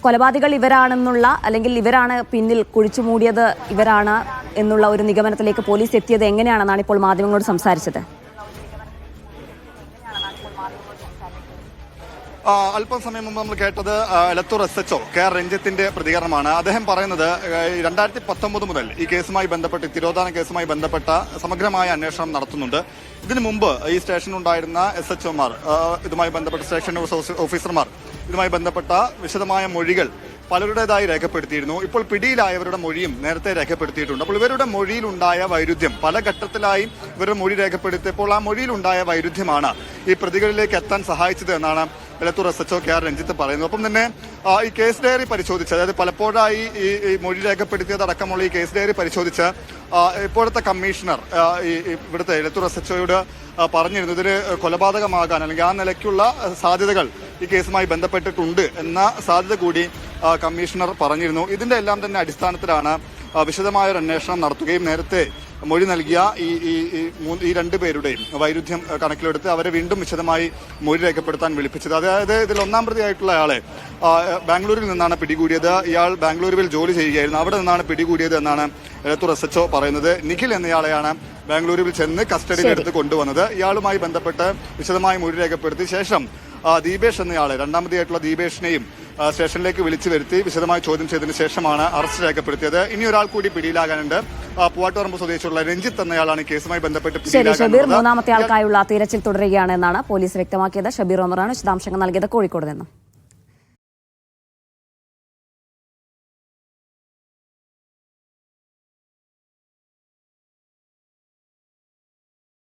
കൊലപാതകൾ ഇവരാണെന്നുള്ള അല്ലെങ്കിൽ ഇവരാണ് പിന്നിൽ കുഴിച്ചു മൂടിയത് ഇവരാണ് എന്നുള്ള ഒരു നിഗമനത്തിലേക്ക് പോലീസ് എത്തിയത് എങ്ങനെയാണെന്നാണ് ഇപ്പോൾ മാധ്യമങ്ങളോട് സംസാരിച്ചത്? അല്പസമയം മുമ്പ് നമ്മൾ കേട്ടത് എലത്തൂർ SHO KR രഞ്ജിത്തിന്റെ പ്രതികരണമാണ്. അദ്ദേഹം പറയുന്നത് 2019 മുതൽ ഈ കേസുമായി ബന്ധപ്പെട്ട് തിരോധാന കേസുമായി ബന്ധപ്പെട്ട സമഗ്രമായ അന്വേഷണം നടത്തുന്നുണ്ട്. ഇതിനു മുമ്പ് ഈ സ്റ്റേഷനിലുണ്ടായിരുന്ന SHOമാർ ഇതുമായി ബന്ധപ്പെട്ട സ്റ്റേഷൻ ഓഫീസർമാർ ഇതുമായി ബന്ധപ്പെട്ട വിശദമായ മൊഴികൾ പലരുടേതായി രേഖപ്പെടുത്തിയിരുന്നു. ഇപ്പോൾ പിടിയിലായവരുടെ മൊഴിയും നേരത്തെ രേഖപ്പെടുത്തിയിട്ടുണ്ട്. അപ്പോൾ ഇവരുടെ മൊഴിയിലുണ്ടായ വൈരുദ്ധ്യം പല ഘട്ടത്തിലായി ഇവരുടെ മൊഴി രേഖപ്പെടുത്തിയപ്പോൾ ആ മൊഴിയിലുണ്ടായ വൈരുദ്ധ്യമാണ് ഈ പ്രതികളിലേക്ക് എത്താൻ സഹായിച്ചത് എന്നാണ് എലത്തൂർ SHO KR രഞ്ജിത്ത് പറയുന്നത്. ഒപ്പം തന്നെ ഈ കേസ് ഡയറി പരിശോധിച്ച്, അതായത് പലപ്പോഴായി ഈ മൊഴി രേഖപ്പെടുത്തിയതടക്കമുള്ള ഈ കേസ് ഡയറി പരിശോധിച്ച് ഇപ്പോഴത്തെ കമ്മീഷണർ ഇവിടുത്തെ എലത്തൂർ SHOയോട് പറഞ്ഞിരുന്നു ഇതിന് കൊലപാതകമാകാൻ അല്ലെങ്കിൽ ആ നിലയ്ക്കുള്ള സാധ്യതകൾ ഈ കേസുമായി ബന്ധപ്പെട്ടിട്ടുണ്ട് എന്ന സാധ്യത കൂടി കമ്മീഷണർ പറഞ്ഞിരുന്നു. ഇതിന്റെ എല്ലാം തന്നെ അടിസ്ഥാനത്തിലാണ് വിശദമായൊരു അന്വേഷണം നടത്തുകയും നേരത്തെ മൊഴി നൽകിയ ഈ രണ്ടുപേരുടെയും വൈരുദ്ധ്യം കണക്കിലെടുത്ത് അവരെ വീണ്ടും വിശദമായി മൊഴി രേഖപ്പെടുത്താൻ വിളിപ്പിച്ചത്. അതായത് ഇതിൽ ഒന്നാം പ്രതിയായിട്ടുള്ള ആളെ ബാംഗ്ലൂരിൽ നിന്നാണ് പിടികൂടിയത്. ഇയാൾ ബാംഗ്ലൂരിൽ ജോലി ചെയ്യുകയായിരുന്നു. അവിടെ നിന്നാണ് പിടികൂടിയത് എന്നാണ് എലത്തൂർ SHO പറയുന്നത്. നിഖിൽ എന്നയാളെയാണ് ബാംഗ്ലൂരിൽ ചെന്ന് കസ്റ്റഡിയിലെടുത്ത് കൊണ്ടുവന്നത്. ഇയാളുമായി ബന്ധപ്പെട്ട് വിശദമായി മൊഴി രേഖപ്പെടുത്തിയ ശേഷം ദീപേഷ് എന്നയാളെ, രണ്ടാമതായിട്ടുള്ള ദീപേഷിനെയും സ്റ്റേഷനിലേക്ക് വിളിച്ചു വരുത്തി വിശദമായി ചോദ്യം ചെയ്തതിനു ശേഷമാണ് അറസ്റ്റ് രേഖപ്പെടുത്തിയത്. ഇനി ഒരാൾ കൂടി പിടിയിലാകാനുണ്ട്. പൂവാട്ടുപറമ്പ് സ്വദേശിയുള്ള രഞ്ജിത്ത് എന്നയാളാണ് കേസുമായി ബന്ധപ്പെട്ട് ഷബീർ മൂന്നാമത്തെ ആൾക്കായുള്ള തിരച്ചിൽ തുടരുകയാണ് എന്നാണ് പോലീസ് വ്യക്തമാക്കിയത്. ഷബീർ ഒമറാണ് വിശദാംശങ്ങൾ നൽകിയത് കോഴിക്കോട് നിന്നും.